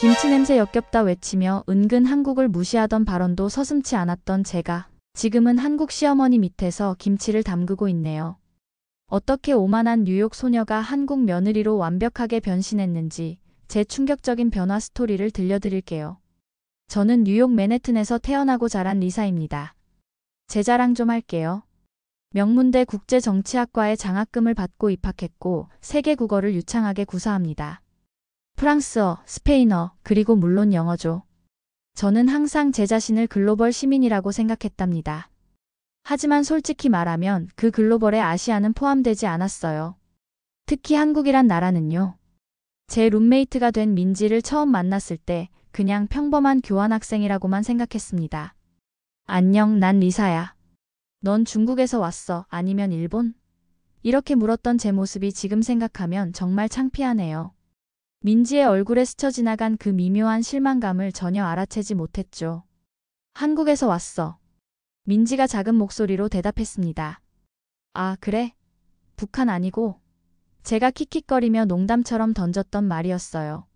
김치 냄새 역겹다 외치며 은근 한국을 무시하던 발언도 서슴지 않았던 제가 지금은 한국 시어머니 밑에서 김치를 담그고 있네요. 어떻게 오만한 뉴욕 소녀가 한국 며느리로 완벽하게 변신했는지 제 충격적인 변화 스토리를 들려드릴게요. 저는 뉴욕 맨해튼에서 태어나고 자란 리사입니다. 제 자랑 좀 할게요. 명문대 국제정치학과에 장학금을 받고 입학했고 세계 국어를 유창하게 구사합니다. 프랑스어, 스페인어, 그리고 물론 영어죠. 저는 항상 제 자신을 글로벌 시민이라고 생각했답니다. 하지만 솔직히 말하면 그 글로벌에 아시아는 포함되지 않았어요. 특히 한국이란 나라는요. 제 룸메이트가 된 민지를 처음 만났을 때 그냥 평범한 교환학생이라고만 생각했습니다. 안녕, 난 리사야. 넌 중국에서 왔어? 아니면 일본? 이렇게 물었던 제 모습이 지금 생각하면 정말 창피하네요. 민지의 얼굴에 스쳐 지나간 그 미묘한 실망감을 전혀 알아채지 못했죠. 한국에서 왔어. 민지가 작은 목소리로 대답했습니다. 아, 그래? 북한 아니고? 제가 킥킥거리며 농담처럼 던졌던 말이었어요.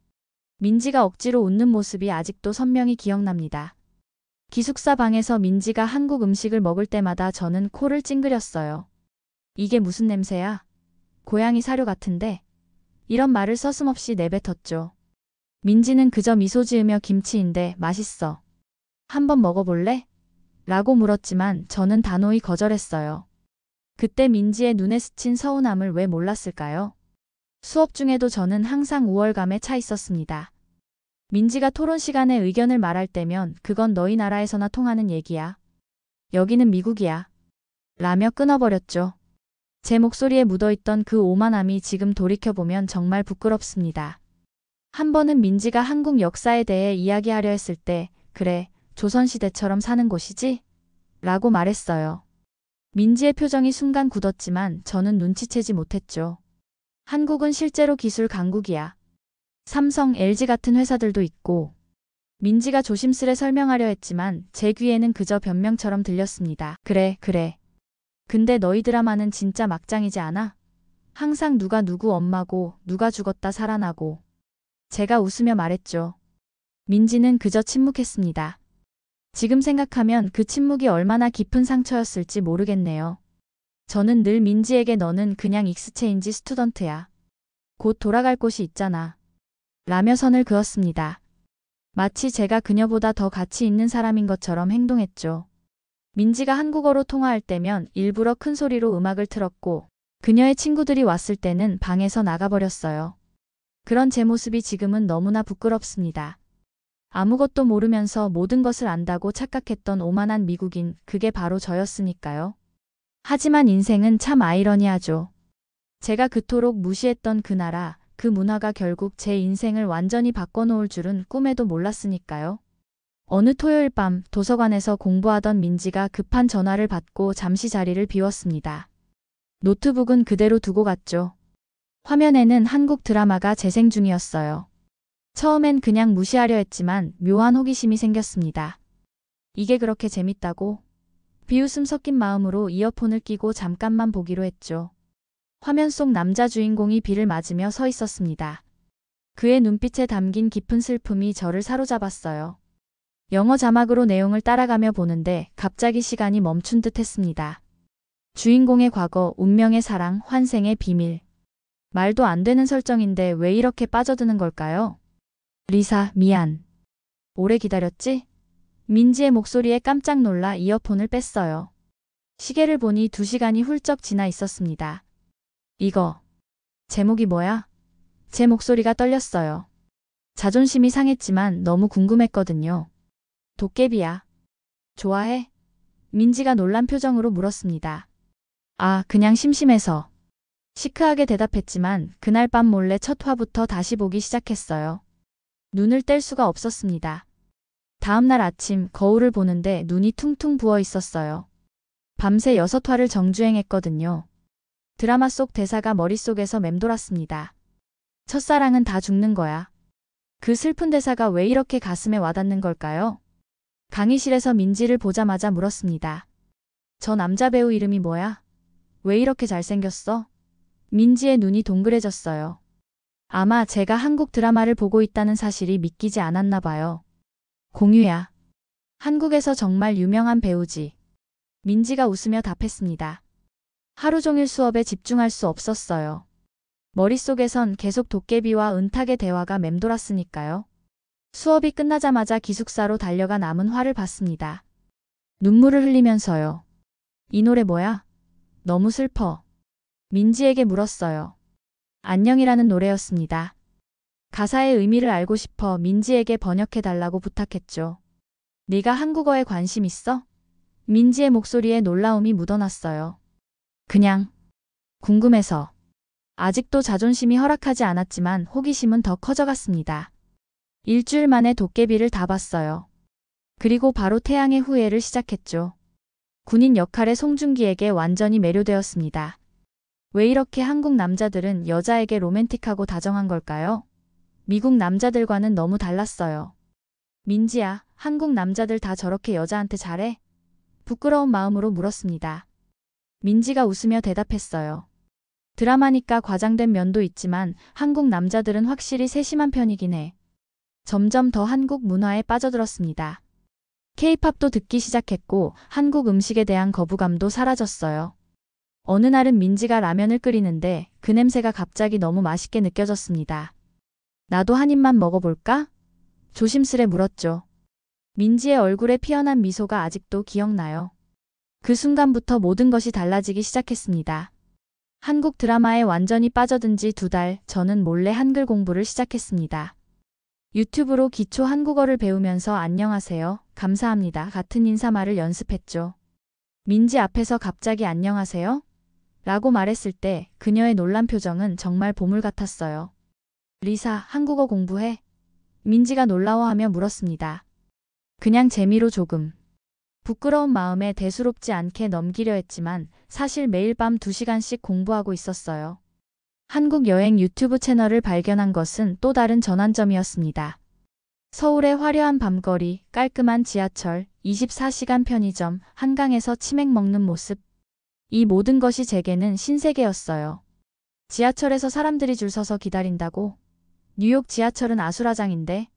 민지가 억지로 웃는 모습이 아직도 선명히 기억납니다. 기숙사 방에서 민지가 한국 음식을 먹을 때마다 저는 코를 찡그렸어요. 이게 무슨 냄새야? 고양이 사료 같은데? 이런 말을 서슴없이 내뱉었죠. 민지는 그저 미소 지으며 김치인데 맛있어. 한번 먹어볼래? 라고 물었지만 저는 단호히 거절했어요. 그때 민지의 눈에 스친 서운함을 왜 몰랐을까요? 수업 중에도 저는 항상 우월감에 차 있었습니다. 민지가 토론 시간에 의견을 말할 때면 그건 너희 나라에서나 통하는 얘기야. 여기는 미국이야. 라며 끊어버렸죠. 제 목소리에 묻어있던 그 오만함이 지금 돌이켜보면 정말 부끄럽습니다. 한 번은 민지가 한국 역사에 대해 이야기하려 했을 때 그래, 조선시대처럼 사는 곳이지? 라고 말했어요. 민지의 표정이 순간 굳었지만 저는 눈치채지 못했죠. 한국은 실제로 기술 강국이야. 삼성, LG 같은 회사들도 있고. 민지가 조심스레 설명하려 했지만 제 귀에는 그저 변명처럼 들렸습니다. 그래. 근데 너희 드라마는 진짜 막장이지 않아? 항상 누가 누구 엄마고 누가 죽었다 살아나고. 제가 웃으며 말했죠. 민지는 그저 침묵했습니다. 지금 생각하면 그 침묵이 얼마나 깊은 상처였을지 모르겠네요. 저는 늘 민지에게 너는 그냥 익스체인지 스튜던트야. 곧 돌아갈 곳이 있잖아. 라며 선을 그었습니다. 마치 제가 그녀보다 더 가치 있는 사람인 것처럼 행동했죠. 민지가 한국어로 통화할 때면 일부러 큰 소리로 음악을 틀었고 그녀의 친구들이 왔을 때는 방에서 나가버렸어요. 그런 제 모습이 지금은 너무나 부끄럽습니다. 아무것도 모르면서 모든 것을 안다고 착각했던 오만한 미국인, 그게 바로 저였으니까요. 하지만 인생은 참 아이러니하죠. 제가 그토록 무시했던 그 나라, 그 문화가 결국 제 인생을 완전히 바꿔놓을 줄은 꿈에도 몰랐으니까요. 어느 토요일 밤 도서관에서 공부하던 민지가 급한 전화를 받고 잠시 자리를 비웠습니다. 노트북은 그대로 두고 갔죠. 화면에는 한국 드라마가 재생 중이었어요. 처음엔 그냥 무시하려 했지만 묘한 호기심이 생겼습니다. 이게 그렇게 재밌다고? 비웃음 섞인 마음으로 이어폰을 끼고 잠깐만 보기로 했죠. 화면 속 남자 주인공이 비를 맞으며 서 있었습니다. 그의 눈빛에 담긴 깊은 슬픔이 저를 사로잡았어요. 영어 자막으로 내용을 따라가며 보는데 갑자기 시간이 멈춘 듯 했습니다. 주인공의 과거, 운명의 사랑, 환생의 비밀. 말도 안 되는 설정인데 왜 이렇게 빠져드는 걸까요? 리사, 미안. 오래 기다렸지? 민지의 목소리에 깜짝 놀라 이어폰을 뺐어요. 시계를 보니 2시간이 훌쩍 지나 있었습니다. 이거, 제목이 뭐야? 제 목소리가 떨렸어요. 자존심이 상했지만 너무 궁금했거든요. 도깨비야. 좋아해? 민지가 놀란 표정으로 물었습니다. 아, 그냥 심심해서. 시크하게 대답했지만 그날 밤 몰래 첫 화부터 다시 보기 시작했어요. 눈을 뗄 수가 없었습니다. 다음날 아침 거울을 보는데 눈이 퉁퉁 부어 있었어요. 밤새 6화를 정주행했거든요. 드라마 속 대사가 머릿속에서 맴돌았습니다. 첫사랑은 다 죽는 거야. 그 슬픈 대사가 왜 이렇게 가슴에 와닿는 걸까요? 강의실에서 민지를 보자마자 물었습니다. 저 남자 배우 이름이 뭐야? 왜 이렇게 잘생겼어? 민지의 눈이 동그래졌어요. 아마 제가 한국 드라마를 보고 있다는 사실이 믿기지 않았나 봐요. 공유야. 한국에서 정말 유명한 배우지. 민지가 웃으며 답했습니다. 하루 종일 수업에 집중할 수 없었어요. 머릿속에선 계속 도깨비와 은탁의 대화가 맴돌았으니까요. 수업이 끝나자마자 기숙사로 달려가 남은 화를 봤습니다. 눈물을 흘리면서요. 이 노래 뭐야? 너무 슬퍼. 민지에게 물었어요. 안녕이라는 노래였습니다. 가사의 의미를 알고 싶어 민지에게 번역해달라고 부탁했죠. 네가 한국어에 관심 있어? 민지의 목소리에 놀라움이 묻어났어요. 그냥 궁금해서. 아직도 자존심이 허락하지 않았지만 호기심은 더 커져갔습니다. 일주일 만에 도깨비를 다 봤어요. 그리고 바로 태양의 후예를 시작했죠. 군인 역할의 송중기에게 완전히 매료되었습니다. 왜 이렇게 한국 남자들은 여자에게 로맨틱하고 다정한 걸까요? 미국 남자들과는 너무 달랐어요. 민지야, 한국 남자들 다 저렇게 여자한테 잘해? 부끄러운 마음으로 물었습니다. 민지가 웃으며 대답했어요. 드라마니까 과장된 면도 있지만 한국 남자들은 확실히 세심한 편이긴 해. 점점 더 한국 문화에 빠져들었습니다. K-팝도 듣기 시작했고 한국 음식에 대한 거부감도 사라졌어요. 어느 날은 민지가 라면을 끓이는데 그 냄새가 갑자기 너무 맛있게 느껴졌습니다. 나도 한 입만 먹어볼까? 조심스레 물었죠. 민지의 얼굴에 피어난 미소가 아직도 기억나요. 그 순간부터 모든 것이 달라지기 시작했습니다. 한국 드라마에 완전히 빠져든 지 2달, 저는 몰래 한글 공부를 시작했습니다. 유튜브로 기초 한국어를 배우면서 안녕하세요, 감사합니다 같은 인사말을 연습했죠. 민지 앞에서 갑자기 안녕하세요? 라고 말했을 때 그녀의 놀란 표정은 정말 보물 같았어요. 리사, 한국어 공부해? 민지가 놀라워하며 물었습니다. 그냥 재미로 조금. 부끄러운 마음에 대수롭지 않게 넘기려 했지만 사실 매일 밤 2시간씩 공부하고 있었어요. 한국 여행 유튜브 채널을 발견한 것은 또 다른 전환점이었습니다. 서울의 화려한 밤거리, 깔끔한 지하철, 24시간 편의점, 한강에서 치맥 먹는 모습. 이 모든 것이 제게는 신세계였어요. 지하철에서 사람들이 줄 서서 기다린다고? 뉴욕 지하철은 아수라장인데?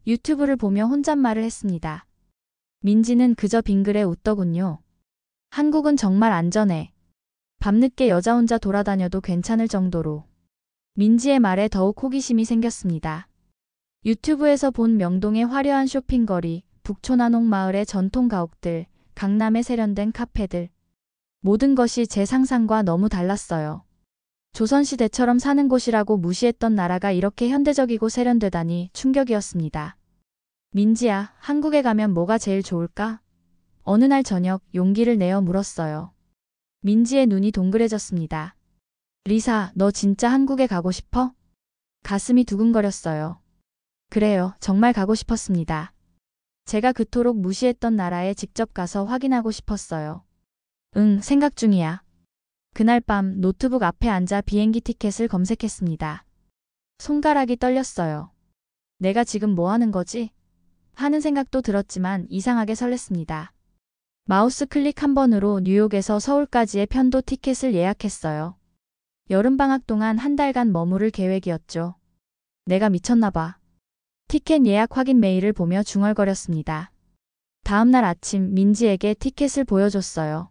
유튜브를 보며 혼잣말을 했습니다. 민지는 그저 빙그레 웃더군요. 한국은 정말 안전해. 밤늦게 여자 혼자 돌아다녀도 괜찮을 정도로. 민지의 말에 더욱 호기심이 생겼습니다. 유튜브에서 본 명동의 화려한 쇼핑거리, 북촌한옥 마을의 전통 가옥들, 강남의 세련된 카페들. 모든 것이 제 상상과 너무 달랐어요. 조선시대처럼 사는 곳이라고 무시했던 나라가 이렇게 현대적이고 세련되다니 충격이었습니다. 민지야, 한국에 가면 뭐가 제일 좋을까? 어느 날 저녁 용기를 내어 물었어요. 민지의 눈이 동그래졌습니다. 리사, 너 진짜 한국에 가고 싶어? 가슴이 두근거렸어요. 그래요, 정말 가고 싶었습니다. 제가 그토록 무시했던 나라에 직접 가서 확인하고 싶었어요. 응, 생각 중이야. 그날 밤 노트북 앞에 앉아 비행기 티켓을 검색했습니다. 손가락이 떨렸어요. 내가 지금 뭐 하는 거지? 하는 생각도 들었지만 이상하게 설렜습니다. 마우스 클릭 한 번으로 뉴욕에서 서울까지의 편도 티켓을 예약했어요. 여름방학 동안 1달간 머무를 계획이었죠. 내가 미쳤나 봐. 티켓 예약 확인 메일을 보며 중얼거렸습니다. 다음날 아침 민지에게 티켓을 보여줬어요.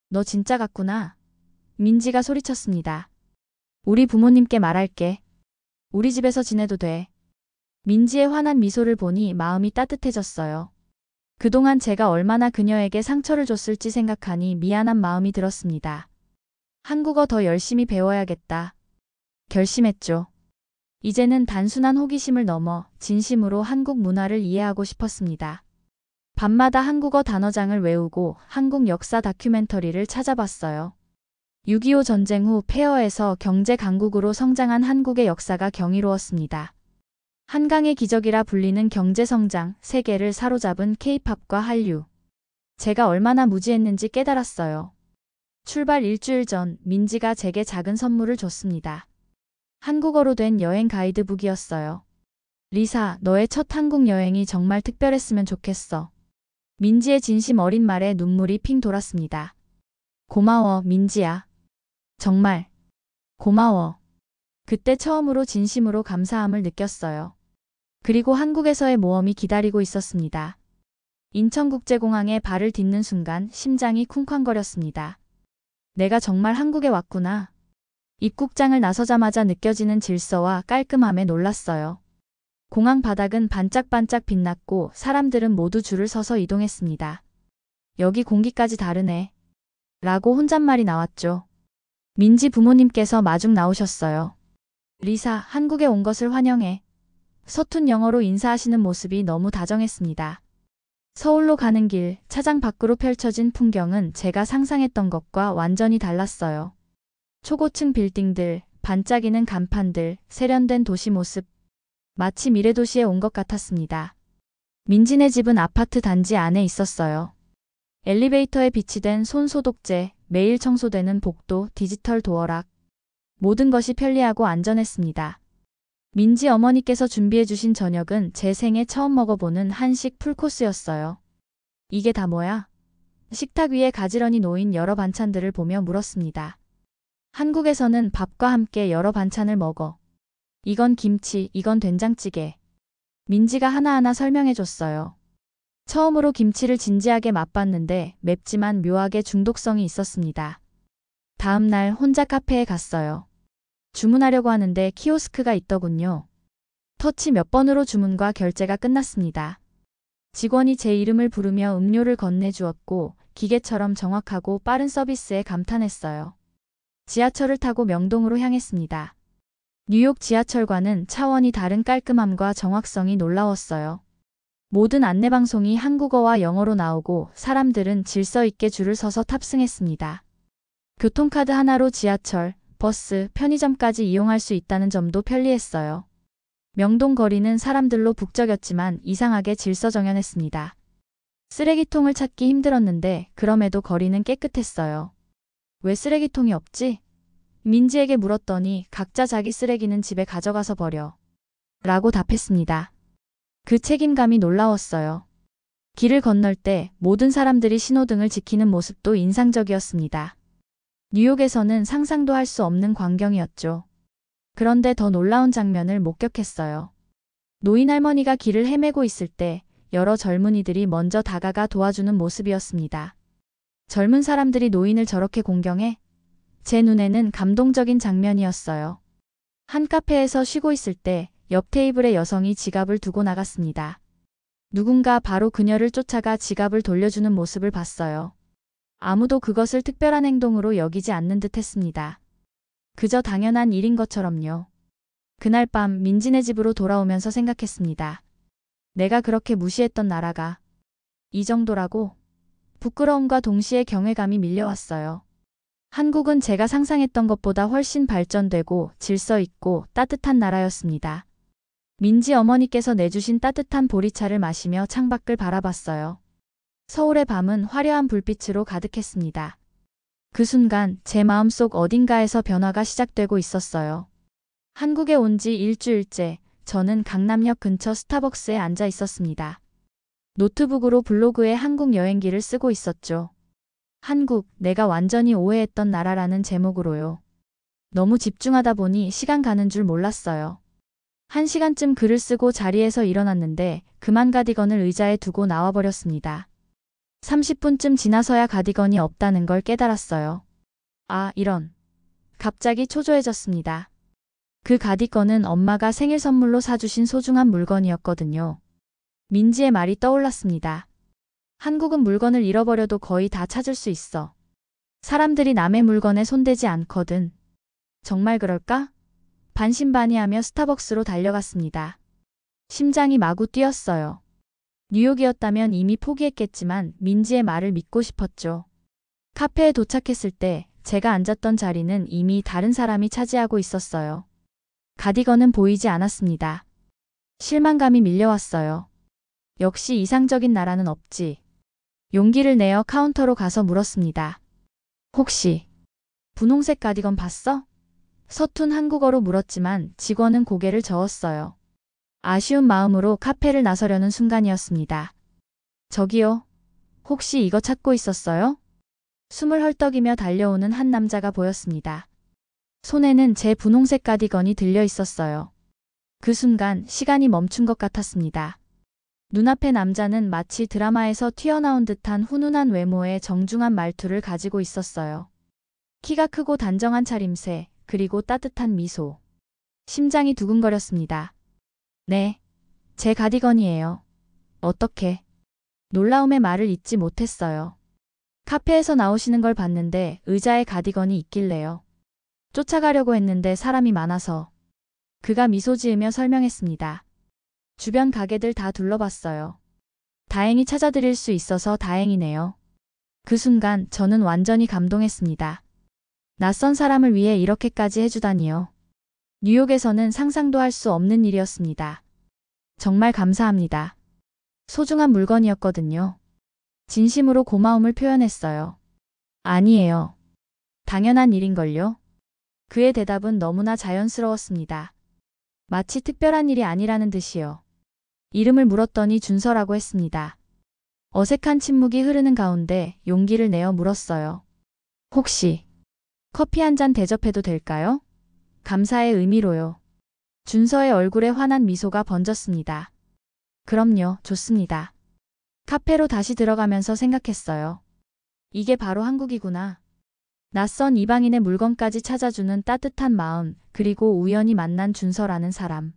너 진짜 갔구나. 민지가 소리쳤습니다. 우리 부모님께 말할게. 우리 집에서 지내도 돼. 민지의 환한 미소를 보니 마음이 따뜻해졌어요. 그동안 제가 얼마나 그녀에게 상처를 줬을지 생각하니 미안한 마음이 들었습니다. 한국어 더 열심히 배워야겠다. 결심했죠. 이제는 단순한 호기심을 넘어 진심으로 한국 문화를 이해하고 싶었습니다. 밤마다 한국어 단어장을 외우고 한국 역사 다큐멘터리를 찾아봤어요. 6.25 전쟁 후 폐허에서 경제 강국으로 성장한 한국의 역사가 경이로웠습니다. 한강의 기적이라 불리는 경제성장, 세계를 사로잡은 K-팝과 한류. 제가 얼마나 무지했는지 깨달았어요. 출발 일주일 전 민지가 제게 작은 선물을 줬습니다. 한국어로 된 여행 가이드북이었어요. 리사, 너의 첫 한국 여행이 정말 특별했으면 좋겠어. 민지의 진심 어린 말에 눈물이 핑 돌았습니다. 고마워, 민지야. 정말 고마워. 그때 처음으로 진심으로 감사함을 느꼈어요. 그리고 한국에서의 모험이 기다리고 있었습니다. 인천국제공항에 발을 딛는 순간 심장이 쿵쾅거렸습니다. 내가 정말 한국에 왔구나. 입국장을 나서자마자 느껴지는 질서와 깔끔함에 놀랐어요. 공항 바닥은 반짝반짝 빛났고 사람들은 모두 줄을 서서 이동했습니다. 여기 공기까지 다르네. 라고 혼잣말이 나왔죠. 민지 부모님께서 마중 나오셨어요. 리사, 한국에 온 것을 환영해. 서툰 영어로 인사하시는 모습이 너무 다정했습니다. 서울로 가는 길, 차장 밖으로 펼쳐진 풍경은 제가 상상했던 것과 완전히 달랐어요. 초고층 빌딩들, 반짝이는 간판들, 세련된 도시 모습. 마치 미래도시에 온 것 같았습니다. 민지네 집은 아파트 단지 안에 있었어요. 엘리베이터에 비치된 손소독제, 매일 청소되는 복도, 디지털 도어락. 모든 것이 편리하고 안전했습니다. 민지 어머니께서 준비해 주신 저녁은 제 생애 처음 먹어보는 한식 풀코스였어요. 이게 다 뭐야? 식탁 위에 가지런히 놓인 여러 반찬들을 보며 물었습니다. 한국에서는 밥과 함께 여러 반찬을 먹어. 이건 김치, 이건 된장찌개. 민지가 하나하나 설명해 줬어요. 처음으로 김치를 진지하게 맛봤는데 맵지만 묘하게 중독성이 있었습니다. 다음 날 혼자 카페에 갔어요. 주문하려고 하는데 키오스크가 있더군요. 터치 몇 번으로 주문과 결제가 끝났습니다. 직원이 제 이름을 부르며 음료를 건네주었고 기계처럼 정확하고 빠른 서비스에 감탄했어요. 지하철을 타고 명동으로 향했습니다. 뉴욕 지하철과는 차원이 다른 깔끔함과 정확성이 놀라웠어요. 모든 안내방송이 한국어와 영어로 나오고 사람들은 질서 있게 줄을 서서 탑승했습니다. 교통카드 하나로 지하철, 버스, 편의점까지 이용할 수 있다는 점도 편리했어요. 명동 거리는 사람들로 북적였지만 이상하게 질서정연했습니다. 쓰레기통을 찾기 힘들었는데 그럼에도 거리는 깨끗했어요. 왜 쓰레기통이 없지? 민지에게 물었더니 각자 자기 쓰레기는 집에 가져가서 버려. 라고 답했습니다. 그 책임감이 놀라웠어요. 길을 건널 때 모든 사람들이 신호등을 지키는 모습도 인상적이었습니다. 뉴욕에서는 상상도 할 수 없는 광경이었죠. 그런데 더 놀라운 장면을 목격했어요. 노인 할머니가 길을 헤매고 있을 때 여러 젊은이들이 먼저 다가가 도와주는 모습이었습니다. 젊은 사람들이 노인을 저렇게 공경해? 제 눈에는 감동적인 장면이었어요. 한 카페에서 쉬고 있을 때 옆 테이블의 여성이 지갑을 두고 나갔습니다. 누군가 바로 그녀를 쫓아가 지갑을 돌려주는 모습을 봤어요. 아무도 그것을 특별한 행동으로 여기지 않는 듯 했습니다. 그저 당연한 일인 것처럼요. 그날 밤 민지네 집으로 돌아오면서 생각했습니다. 내가 그렇게 무시했던 나라가 이 정도라고? 부끄러움과 동시에 경외감이 밀려왔어요. 한국은 제가 상상했던 것보다 훨씬 발전되고 질서 있고 따뜻한 나라였습니다. 민지 어머니께서 내주신 따뜻한 보리차를 마시며 창밖을 바라봤어요. 서울의 밤은 화려한 불빛으로 가득했습니다. 그 순간 제 마음속 어딘가에서 변화가 시작되고 있었어요. 한국에 온 지 일주일째 저는 강남역 근처 스타벅스에 앉아 있었습니다. 노트북으로 블로그에 한국 여행기를 쓰고 있었죠. 한국, 내가 완전히 오해했던 나라라는 제목으로요. 너무 집중하다 보니 시간 가는 줄 몰랐어요. 1시간쯤 글을 쓰고 자리에서 일어났는데 그만 가디건을 의자에 두고 나와버렸습니다. 30분쯤 지나서야 가디건이 없다는 걸 깨달았어요. 아, 이런. 갑자기 초조해졌습니다. 그 가디건은 엄마가 생일 선물로 사주신 소중한 물건이었거든요. 민지의 말이 떠올랐습니다. 한국은 물건을 잃어버려도 거의 다 찾을 수 있어. 사람들이 남의 물건에 손대지 않거든. 정말 그럴까? 반신반의하며 스타벅스로 달려갔습니다. 심장이 마구 뛰었어요. 뉴욕이었다면 이미 포기했겠지만 민지의 말을 믿고 싶었죠. 카페에 도착했을 때 제가 앉았던 자리는 이미 다른 사람이 차지하고 있었어요. 가디건은 보이지 않았습니다. 실망감이 밀려왔어요. 역시 이상적인 나라는 없지. 용기를 내어 카운터로 가서 물었습니다. 혹시 분홍색 가디건 봤어? 서툰 한국어로 물었지만 직원은 고개를 저었어요. 아쉬운 마음으로 카페를 나서려는 순간이었습니다. 저기요. 혹시 이거 찾고 있었어요? 숨을 헐떡이며 달려오는 한 남자가 보였습니다. 손에는 제 분홍색 가디건이 들려 있었어요. 그 순간 시간이 멈춘 것 같았습니다. 눈앞의 남자는 마치 드라마에서 튀어나온 듯한 훈훈한 외모에 정중한 말투를 가지고 있었어요. 키가 크고 단정한 차림새, 그리고 따뜻한 미소. 심장이 두근거렸습니다. 네, 제 가디건이에요. 어떻게? 놀라움의 말을 잇지 못했어요. 카페에서 나오시는 걸 봤는데 의자에 가디건이 있길래요. 쫓아가려고 했는데 사람이 많아서. 그가 미소 지으며 설명했습니다. 주변 가게들 다 둘러봤어요. 다행히 찾아드릴 수 있어서 다행이네요. 그 순간 저는 완전히 감동했습니다. 낯선 사람을 위해 이렇게까지 해주다니요. 뉴욕에서는 상상도 할 수 없는 일이었습니다. 정말 감사합니다. 소중한 물건이었거든요. 진심으로 고마움을 표현했어요. 아니에요. 당연한 일인걸요. 그의 대답은 너무나 자연스러웠습니다. 마치 특별한 일이 아니라는 듯이요. 이름을 물었더니 준서라고 했습니다. 어색한 침묵이 흐르는 가운데 용기를 내어 물었어요. 혹시 커피 한 잔 대접해도 될까요? 감사의 의미로요. 준서의 얼굴에 환한 미소가 번졌습니다. 그럼요, 좋습니다. 카페로 다시 들어가면서 생각했어요. 이게 바로 한국이구나. 낯선 이방인의 물건까지 찾아주는 따뜻한 마음, 그리고 우연히 만난 준서라는 사람.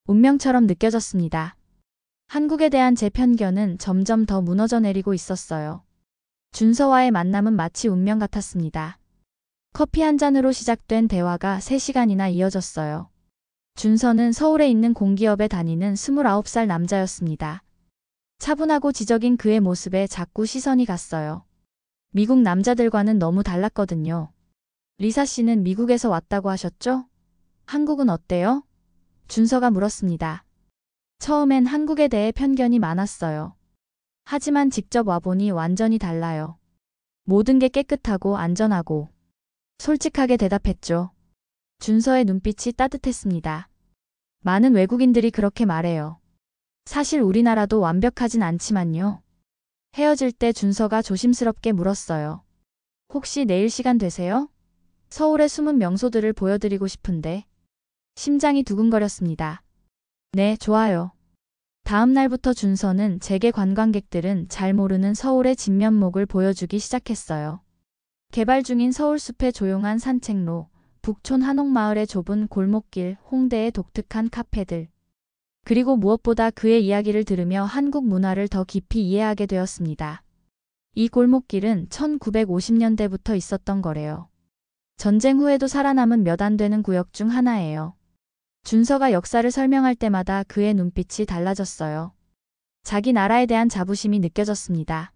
운명처럼 느껴졌습니다. 한국에 대한 제 편견은 점점 더 무너져 내리고 있었어요. 준서와의 만남은 마치 운명 같았습니다. 커피 한 잔으로 시작된 대화가 3시간이나 이어졌어요. 준서는 서울에 있는 공기업에 다니는 29살 남자였습니다. 차분하고 지적인 그의 모습에 자꾸 시선이 갔어요. 미국 남자들과는 너무 달랐거든요. 리사 씨는 미국에서 왔다고 하셨죠? 한국은 어때요? 준서가 물었습니다. 처음엔 한국에 대해 편견이 많았어요. 하지만 직접 와보니 완전히 달라요. 모든 게 깨끗하고 안전하고. 솔직하게 대답했죠. 준서의 눈빛이 따뜻했습니다. 많은 외국인들이 그렇게 말해요. 사실 우리나라도 완벽하진 않지만요. 헤어질 때 준서가 조심스럽게 물었어요. 혹시 내일 시간 되세요? 서울의 숨은 명소들을 보여드리고 싶은데. 심장이 두근거렸습니다. 네, 좋아요. 다음 날부터 준서는 재개 관광객들은 잘 모르는 서울의 진면목을 보여주기 시작했어요. 개발 중인 서울숲의 조용한 산책로, 북촌 한옥마을의 좁은 골목길, 홍대의 독특한 카페들. 그리고 무엇보다 그의 이야기를 들으며 한국 문화를 더 깊이 이해하게 되었습니다. 이 골목길은 1950년대부터 있었던 거래요. 전쟁 후에도 살아남은 몇 안 되는 구역 중 하나예요. 준서가 역사를 설명할 때마다 그의 눈빛이 달라졌어요. 자기 나라에 대한 자부심이 느껴졌습니다.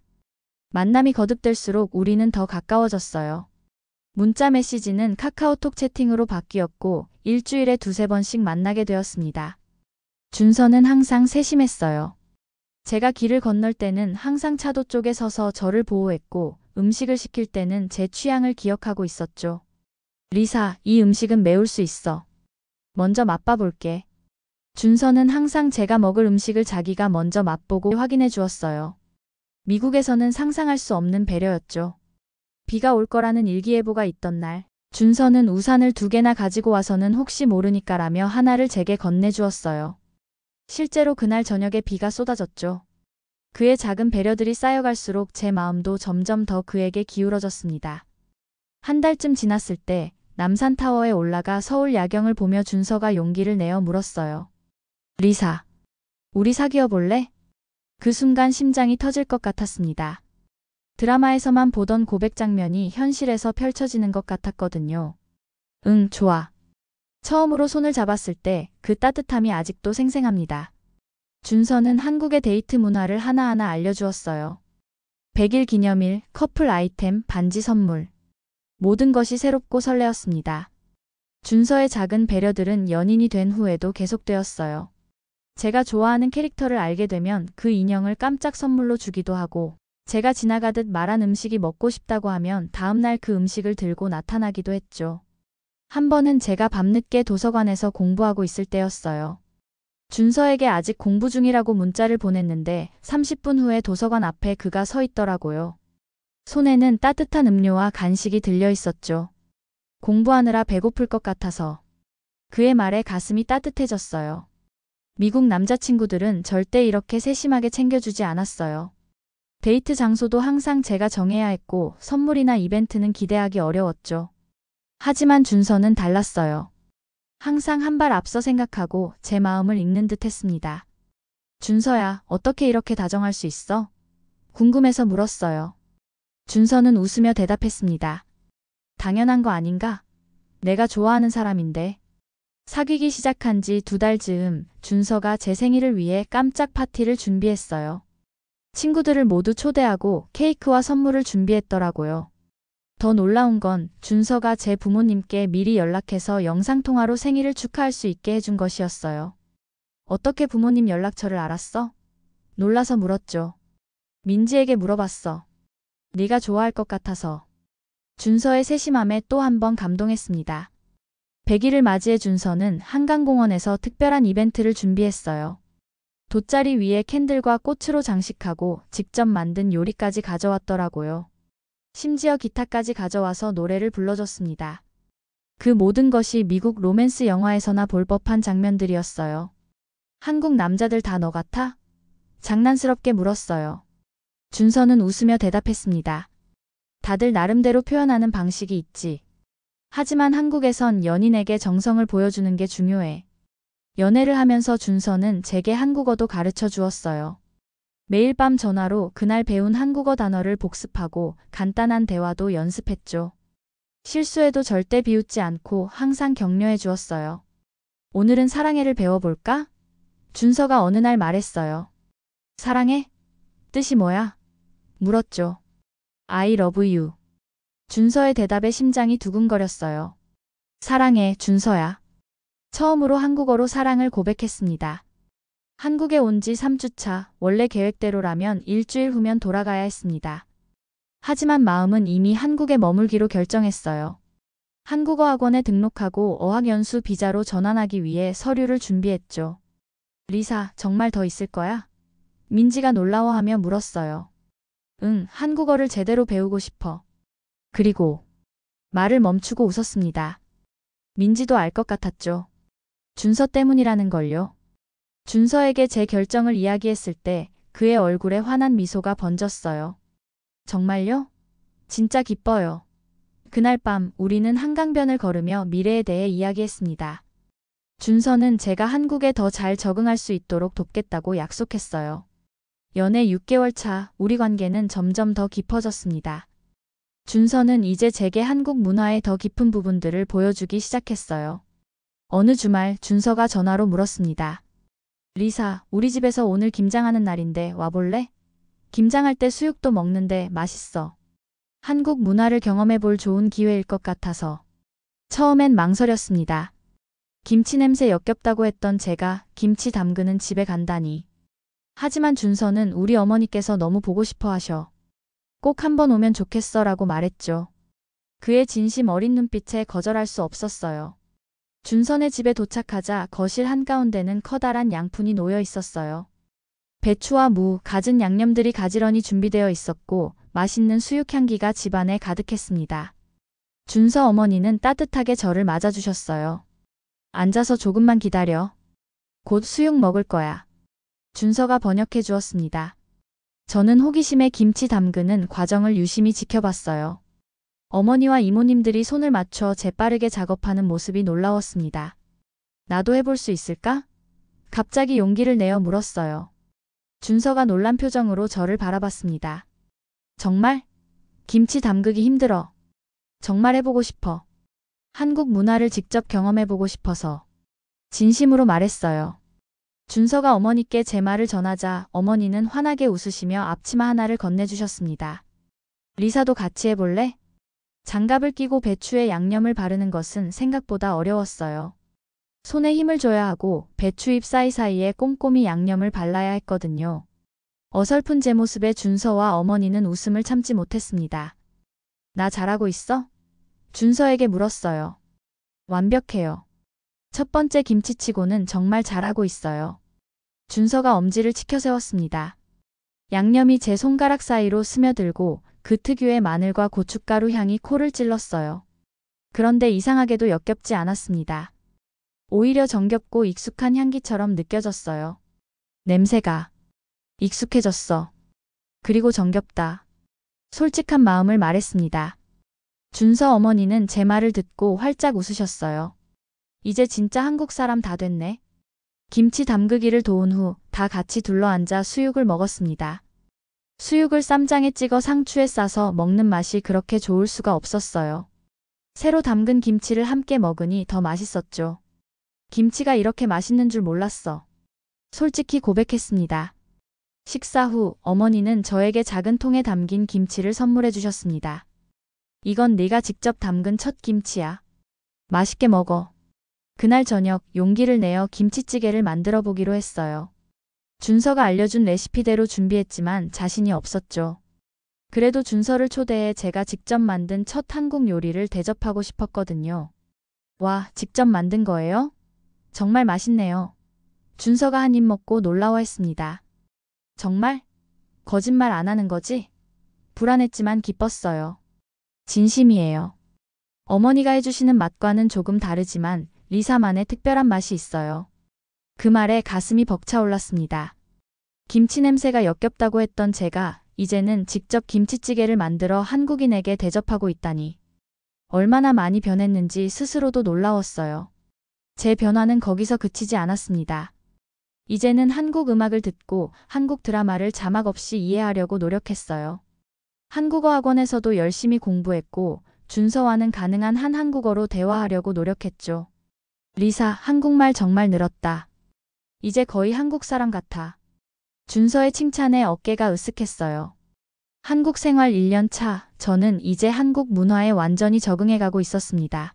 만남이 거듭될수록 우리는 더 가까워졌어요. 문자 메시지는 카카오톡 채팅으로 바뀌었고 일주일에 2~3번씩 만나게 되었습니다. 준서는 항상 세심했어요. 제가 길을 건널 때는 항상 차도 쪽에 서서 저를 보호했고 음식을 시킬 때는 제 취향을 기억하고 있었죠. 리사, 이 음식은 매울 수 있어. 먼저 맛봐볼게. 준서는 항상 제가 먹을 음식을 자기가 먼저 맛보고 확인해 주었어요. 미국에서는 상상할 수 없는 배려였죠. 비가 올 거라는 일기예보가 있던 날, 준서는 우산을 2개나 가지고 와서는 혹시 모르니까라며 하나를 제게 건네주었어요. 실제로 그날 저녁에 비가 쏟아졌죠. 그의 작은 배려들이 쌓여갈수록 제 마음도 점점 더 그에게 기울어졌습니다. 한 달쯤 지났을 때 남산타워에 올라가 서울 야경을 보며 준서가 용기를 내어 물었어요. 리사, 우리 사귀어 볼래? 그 순간 심장이 터질 것 같았습니다. 드라마에서만 보던 고백 장면이 현실에서 펼쳐지는 것 같았거든요. 응, 좋아. 처음으로 손을 잡았을 때 그 따뜻함이 아직도 생생합니다. 준서는 한국의 데이트 문화를 하나하나 알려주었어요. 100일 기념일, 커플 아이템, 반지 선물. 모든 것이 새롭고 설레었습니다. 준서의 작은 배려들은 연인이 된 후에도 계속되었어요. 제가 좋아하는 캐릭터를 알게 되면 그 인형을 깜짝 선물로 주기도 하고, 제가 지나가듯 말한 음식이 먹고 싶다고 하면 다음날 그 음식을 들고 나타나기도 했죠. 한 번은 제가 밤늦게 도서관에서 공부하고 있을 때였어요. 준서에게 아직 공부 중이라고 문자를 보냈는데 30분 후에 도서관 앞에 그가 서 있더라고요. 손에는 따뜻한 음료와 간식이 들려 있었죠. 공부하느라 배고플 것 같아서. 그의 말에 가슴이 따뜻해졌어요. 미국 남자친구들은 절대 이렇게 세심하게 챙겨주지 않았어요. 데이트 장소도 항상 제가 정해야 했고 선물이나 이벤트는 기대하기 어려웠죠. 하지만 준서는 달랐어요. 항상 한 발 앞서 생각하고 제 마음을 읽는 듯 했습니다. 준서야, 어떻게 이렇게 다정할 수 있어? 궁금해서 물었어요. 준서는 웃으며 대답했습니다. 당연한 거 아닌가? 내가 좋아하는 사람인데. 사귀기 시작한 지 2달 즈음 준서가 제 생일을 위해 깜짝 파티를 준비했어요. 친구들을 모두 초대하고 케이크와 선물을 준비했더라고요. 더 놀라운 건 준서가 제 부모님께 미리 연락해서 영상통화로 생일을 축하할 수 있게 해준 것이었어요. 어떻게 부모님 연락처를 알았어? 놀라서 물었죠. 민지에게 물어봤어. 네가 좋아할 것 같아서. 준서의 세심함에 또 한 번 감동했습니다. 100일을 맞이해 준서는 한강공원에서 특별한 이벤트를 준비했어요. 돗자리 위에 캔들과 꽃으로 장식하고 직접 만든 요리까지 가져왔더라고요. 심지어 기타까지 가져와서 노래를 불러줬습니다. 그 모든 것이 미국 로맨스 영화에서나 볼 법한 장면들이었어요. 한국 남자들 다 너 같아? 장난스럽게 물었어요. 준서는 웃으며 대답했습니다. 다들 나름대로 표현하는 방식이 있지. 하지만 한국에선 연인에게 정성을 보여주는 게 중요해. 연애를 하면서 준서는 제게 한국어도 가르쳐 주었어요. 매일 밤 전화로 그날 배운 한국어 단어를 복습하고 간단한 대화도 연습했죠. 실수해도 절대 비웃지 않고 항상 격려해 주었어요. 오늘은 사랑해를 배워볼까? 준서가 어느 날 말했어요. 사랑해? 뜻이 뭐야? 물었죠. I love you. 준서의 대답에 심장이 두근거렸어요. 사랑해, 준서야. 처음으로 한국어로 사랑을 고백했습니다. 한국에 온 지 3주차, 원래 계획대로라면 일주일 후면 돌아가야 했습니다. 하지만 마음은 이미 한국에 머물기로 결정했어요. 한국어 학원에 등록하고 어학연수 비자로 전환하기 위해 서류를 준비했죠. 리사, 정말 더 있을 거야? 민지가 놀라워하며 물었어요. 응, 한국어를 제대로 배우고 싶어. 그리고 말을 멈추고 웃었습니다. 민지도 알 것 같았죠. 준서 때문이라는 걸요. 준서에게 제 결정을 이야기했을 때 그의 얼굴에 환한 미소가 번졌어요. 정말요? 진짜 기뻐요. 그날 밤 우리는 한강변을 걸으며 미래에 대해 이야기했습니다. 준서는 제가 한국에 더 잘 적응할 수 있도록 돕겠다고 약속했어요. 연애 6개월 차, 우리 관계는 점점 더 깊어졌습니다. 준서는 이제 제게 한국 문화의 더 깊은 부분들을 보여주기 시작했어요. 어느 주말 준서가 전화로 물었습니다. 리사, 우리 집에서 오늘 김장하는 날인데 와볼래? 김장할 때 수육도 먹는데 맛있어. 한국 문화를 경험해볼 좋은 기회일 것 같아서. 처음엔 망설였습니다. 김치 냄새 역겹다고 했던 제가 김치 담그는 집에 간다니. 하지만 준서는 우리 어머니께서 너무 보고 싶어 하셔. 꼭 한번 오면 좋겠어 라고 말했죠. 그의 진심 어린 눈빛에 거절할 수 없었어요. 준선의 집에 도착하자 거실 한가운데는 커다란 양푼이 놓여 있었어요. 배추와 무, 갖은 양념들이 가지런히 준비되어 있었고 맛있는 수육 향기가 집안에 가득했습니다. 준서 어머니는 따뜻하게 저를 맞아주셨어요. 앉아서 조금만 기다려. 곧 수육 먹을 거야. 준서가 번역해 주었습니다. 저는 호기심에 김치 담그는 과정을 유심히 지켜봤어요. 어머니와 이모님들이 손을 맞춰 재빠르게 작업하는 모습이 놀라웠습니다. 나도 해볼 수 있을까? 갑자기 용기를 내어 물었어요. 준서가 놀란 표정으로 저를 바라봤습니다. 정말? 김치 담그기 힘들어. 정말 해보고 싶어. 한국 문화를 직접 경험해보고 싶어서. 진심으로 말했어요. 준서가 어머니께 제 말을 전하자 어머니는 환하게 웃으시며 앞치마 하나를 건네주셨습니다. 리사도 같이 해볼래? 장갑을 끼고 배추에 양념을 바르는 것은 생각보다 어려웠어요. 손에 힘을 줘야 하고 배추잎 사이사이에 꼼꼼히 양념을 발라야 했거든요. 어설픈 제 모습에 준서와 어머니는 웃음을 참지 못했습니다. 나 잘하고 있어? 준서에게 물었어요. 완벽해요. 첫 번째 김치치고는 정말 잘하고 있어요. 준서가 엄지를 치켜 세웠습니다. 양념이 제 손가락 사이로 스며들고 그 특유의 마늘과 고춧가루 향이 코를 찔렀어요. 그런데 이상하게도 역겹지 않았습니다. 오히려 정겹고 익숙한 향기처럼 느껴졌어요. 냄새가 익숙해졌어. 그리고 정겹다. 솔직한 마음을 말했습니다. 준서 어머니는 제 말을 듣고 활짝 웃으셨어요. 이제 진짜 한국 사람 다 됐네. 김치 담그기를 도운 후 다 같이 둘러앉아 수육을 먹었습니다. 수육을 쌈장에 찍어 상추에 싸서 먹는 맛이 그렇게 좋을 수가 없었어요. 새로 담근 김치를 함께 먹으니 더 맛있었죠. 김치가 이렇게 맛있는 줄 몰랐어. 솔직히 고백했습니다. 식사 후 어머니는 저에게 작은 통에 담긴 김치를 선물해 주셨습니다. 이건 네가 직접 담근 첫 김치야. 맛있게 먹어. 그날 저녁 용기를 내어 김치찌개를 만들어 보기로 했어요. 준서가 알려준 레시피대로 준비했지만 자신이 없었죠. 그래도 준서를 초대해 제가 직접 만든 첫 한국 요리를 대접하고 싶었거든요. 와, 직접 만든 거예요? 정말 맛있네요. 준서가 한 입 먹고 놀라워했습니다. 정말? 거짓말 안 하는 거지? 불안했지만 기뻤어요. 진심이에요. 어머니가 해주시는 맛과는 조금 다르지만 리사만의 특별한 맛이 있어요. 그 말에 가슴이 벅차올랐습니다. 김치 냄새가 역겹다고 했던 제가 이제는 직접 김치찌개를 만들어 한국인에게 대접하고 있다니. 얼마나 많이 변했는지 스스로도 놀라웠어요. 제 변화는 거기서 그치지 않았습니다. 이제는 한국 음악을 듣고 한국 드라마를 자막 없이 이해하려고 노력했어요. 한국어 학원에서도 열심히 공부했고 준서와는 가능한 한 한국어로 대화하려고 노력했죠. 리사, 한국말 정말 늘었다. 이제 거의 한국 사람 같아. 준서의 칭찬에 어깨가 으쓱했어요. 한국 생활 1년 차, 저는 이제 한국 문화에 완전히 적응해가고 있었습니다.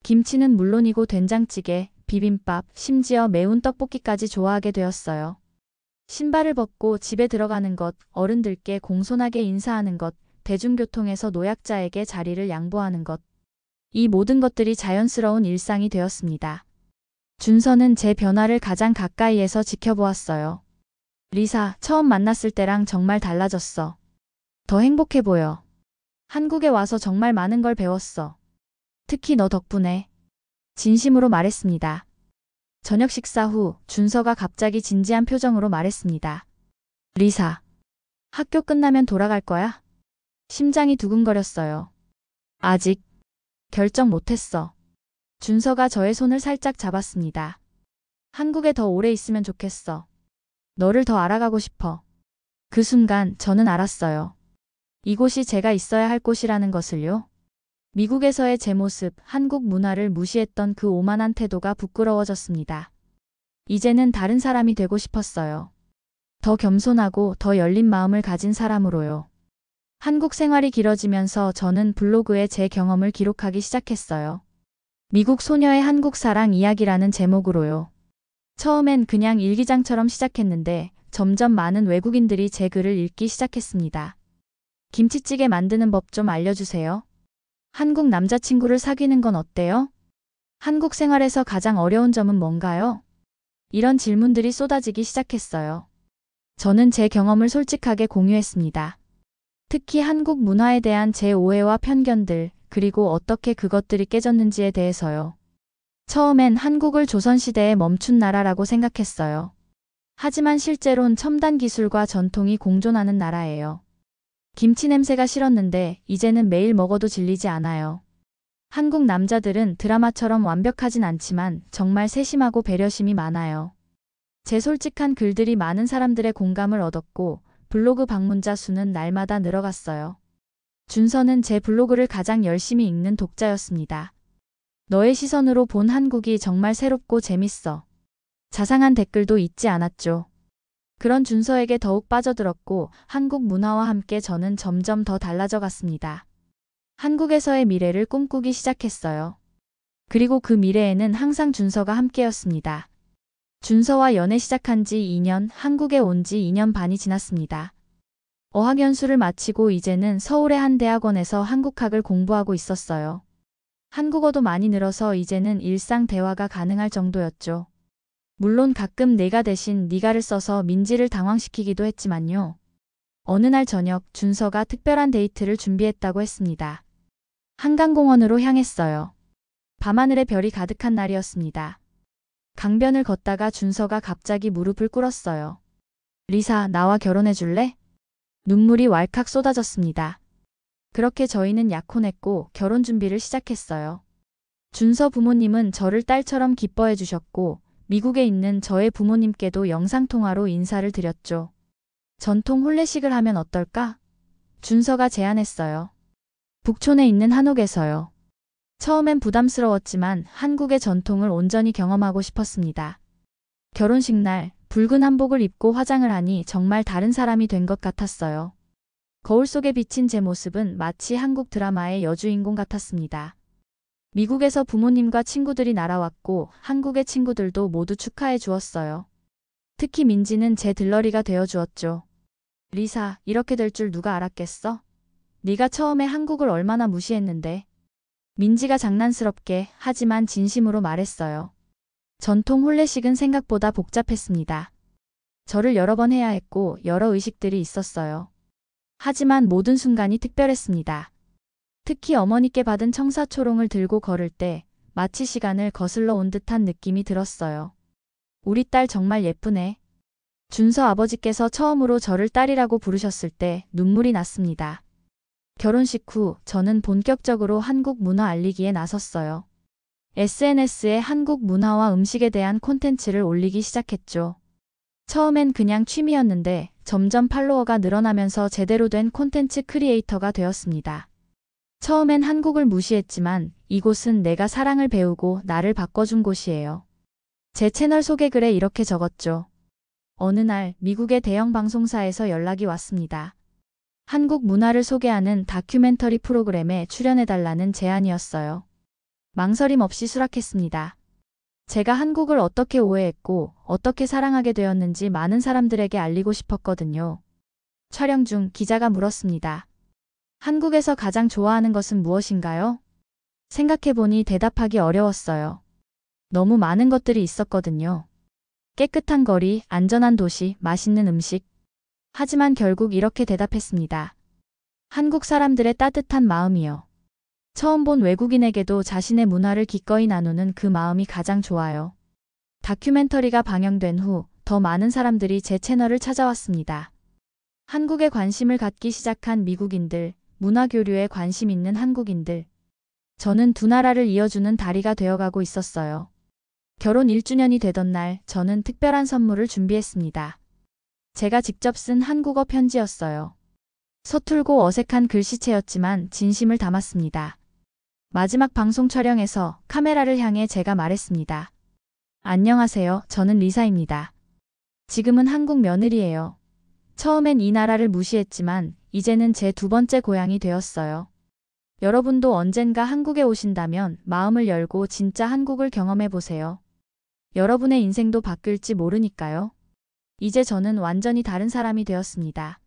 김치는 물론이고 된장찌개, 비빔밥, 심지어 매운 떡볶이까지 좋아하게 되었어요. 신발을 벗고 집에 들어가는 것, 어른들께 공손하게 인사하는 것, 대중교통에서 노약자에게 자리를 양보하는 것. 이 모든 것들이 자연스러운 일상이 되었습니다. 준서는 제 변화를 가장 가까이에서 지켜보았어요. 리사, 처음 만났을 때랑 정말 달라졌어. 더 행복해 보여. 한국에 와서 정말 많은 걸 배웠어. 특히 너 덕분에. 진심으로 말했습니다. 저녁 식사 후 준서가 갑자기 진지한 표정으로 말했습니다. 리사, 학교 끝나면 돌아갈 거야? 심장이 두근거렸어요. 아직 결정 못했어. 준서가 저의 손을 살짝 잡았습니다. 한국에 더 오래 있으면 좋겠어. 너를 더 알아가고 싶어. 그 순간 저는 알았어요. 이곳이 제가 있어야 할 곳이라는 것을요. 미국에서의 제 모습, 한국 문화를 무시했던 그 오만한 태도가 부끄러워졌습니다. 이제는 다른 사람이 되고 싶었어요. 더 겸손하고 더 열린 마음을 가진 사람으로요. 한국 생활이 길어지면서 저는 블로그에 제 경험을 기록하기 시작했어요. 미국 소녀의 한국 사랑 이야기라는 제목으로요. 처음엔 그냥 일기장처럼 시작했는데 점점 많은 외국인들이 제 글을 읽기 시작했습니다. 김치찌개 만드는 법 좀 알려주세요. 한국 남자친구를 사귀는 건 어때요? 한국 생활에서 가장 어려운 점은 뭔가요? 이런 질문들이 쏟아지기 시작했어요. 저는 제 경험을 솔직하게 공유했습니다. 특히 한국 문화에 대한 제 오해와 편견들, 그리고 어떻게 그것들이 깨졌는지에 대해서요. 처음엔 한국을 조선시대에 멈춘 나라라고 생각했어요. 하지만 실제론 첨단 기술과 전통이 공존하는 나라예요. 김치 냄새가 싫었는데 이제는 매일 먹어도 질리지 않아요. 한국 남자들은 드라마처럼 완벽하진 않지만 정말 세심하고 배려심이 많아요. 제 솔직한 글들이 많은 사람들의 공감을 얻었고 블로그 방문자 수는 날마다 늘어갔어요. 준서는 제 블로그를 가장 열심히 읽는 독자였습니다. 너의 시선으로 본 한국이 정말 새롭고 재밌어. 자상한 댓글도 잊지 않았죠. 그런 준서에게 더욱 빠져들었고 한국 문화와 함께 저는 점점 더 달라져 갔습니다. 한국에서의 미래를 꿈꾸기 시작했어요. 그리고 그 미래에는 항상 준서가 함께였습니다. 준서와 연애 시작한 지 2년, 한국에 온 지 2년 반이 지났습니다. 어학연수를 마치고 이제는 서울의 한 대학원에서 한국학을 공부하고 있었어요. 한국어도 많이 늘어서 이제는 일상 대화가 가능할 정도였죠. 물론 가끔 내가 대신 니가를 써서 민지를 당황시키기도 했지만요. 어느 날 저녁 준서가 특별한 데이트를 준비했다고 했습니다. 한강공원으로 향했어요. 밤하늘에 별이 가득한 날이었습니다. 강변을 걷다가 준서가 갑자기 무릎을 꿇었어요. 리사, 나와 결혼해 줄래? 눈물이 왈칵 쏟아졌습니다. 그렇게 저희는 약혼했고 결혼 준비를 시작했어요. 준서 부모님은 저를 딸처럼 기뻐해 주셨고 미국에 있는 저의 부모님께도 영상통화로 인사를 드렸죠. 전통 혼례식을 하면 어떨까? 준서가 제안했어요. 북촌에 있는 한옥에서요. 처음엔 부담스러웠지만 한국의 전통을 온전히 경험하고 싶었습니다. 결혼식 날 붉은 한복을 입고 화장을 하니 정말 다른 사람이 된 것 같았어요. 거울 속에 비친 제 모습은 마치 한국 드라마의 여주인공 같았습니다. 미국에서 부모님과 친구들이 날아왔고 한국의 친구들도 모두 축하해 주었어요. 특히 민지는 제 들러리가 되어 주었죠. 리사, 이렇게 될 줄 누가 알았겠어? 네가 처음에 한국을 얼마나 무시했는데. 민지가 장난스럽게 하지만 진심으로 말했어요. 전통 혼례식은 생각보다 복잡했습니다. 절을 여러 번 해야 했고 여러 의식들이 있었어요. 하지만 모든 순간이 특별했습니다. 특히 어머니께 받은 청사초롱을 들고 걸을 때 마치 시간을 거슬러 온 듯한 느낌이 들었어요. 우리 딸 정말 예쁘네. 준서 아버지께서 처음으로 저를 딸이라고 부르셨을 때 눈물이 났습니다. 결혼식 후 저는 본격적으로 한국 문화 알리기에 나섰어요. SNS에 한국 문화와 음식에 대한 콘텐츠를 올리기 시작했죠. 처음엔 그냥 취미였는데 점점 팔로워가 늘어나면서 제대로 된 콘텐츠 크리에이터가 되었습니다. 처음엔 한국을 무시했지만 이곳은 내가 사랑을 배우고 나를 바꿔준 곳이에요. 제 채널 소개글에 이렇게 적었죠. 어느 날 미국의 대형 방송사에서 연락이 왔습니다. 한국 문화를 소개하는 다큐멘터리 프로그램에 출연해달라는 제안이었어요. 망설임 없이 수락했습니다. 제가 한국을 어떻게 오해했고 어떻게 사랑하게 되었는지 많은 사람들에게 알리고 싶었거든요. 촬영 중 기자가 물었습니다. 한국에서 가장 좋아하는 것은 무엇인가요? 생각해보니 대답하기 어려웠어요. 너무 많은 것들이 있었거든요. 깨끗한 거리, 안전한 도시, 맛있는 음식. 하지만 결국 이렇게 대답했습니다. 한국 사람들의 따뜻한 마음이요. 처음 본 외국인에게도 자신의 문화를 기꺼이 나누는 그 마음이 가장 좋아요. 다큐멘터리가 방영된 후 더 많은 사람들이 제 채널을 찾아왔습니다. 한국에 관심을 갖기 시작한 미국인들, 문화 교류에 관심 있는 한국인들. 저는 두 나라를 이어주는 다리가 되어가고 있었어요. 결혼 1주년이 되던 날 저는 특별한 선물을 준비했습니다. 제가 직접 쓴 한국어 편지였어요. 서툴고 어색한 글씨체였지만 진심을 담았습니다. 마지막 방송 촬영에서 카메라를 향해 제가 말했습니다. 안녕하세요. 저는 리사입니다. 지금은 한국 며느리예요. 처음엔 이 나라를 무시했지만 이제는 제 두 번째 고향이 되었어요. 여러분도 언젠가 한국에 오신다면 마음을 열고 진짜 한국을 경험해 보세요. 여러분의 인생도 바뀔지 모르니까요. 이제 저는 완전히 다른 사람이 되었습니다.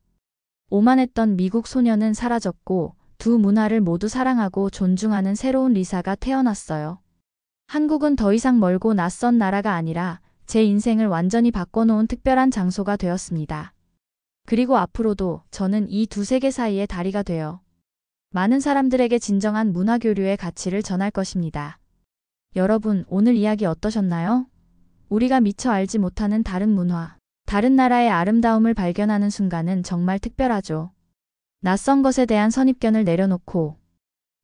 오만했던 미국 소녀는 사라졌고 두 문화를 모두 사랑하고 존중하는 새로운 리사가 태어났어요. 한국은 더 이상 멀고 낯선 나라가 아니라 제 인생을 완전히 바꿔놓은 특별한 장소가 되었습니다. 그리고 앞으로도 저는 이 두 세계 사이의 다리가 되어 많은 사람들에게 진정한 문화 교류의 가치를 전할 것입니다. 여러분, 오늘 이야기 어떠셨나요? 우리가 미처 알지 못하는 다른 문화, 다른 나라의 아름다움을 발견하는 순간은 정말 특별하죠. 낯선 것에 대한 선입견을 내려놓고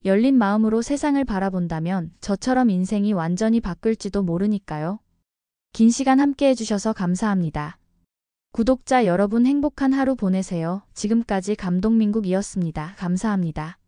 열린 마음으로 세상을 바라본다면 저처럼 인생이 완전히 바뀔지도 모르니까요. 긴 시간 함께 해주셔서 감사합니다. 구독자 여러분 행복한 하루 보내세요. 지금까지 감동민국이었습니다. 감사합니다.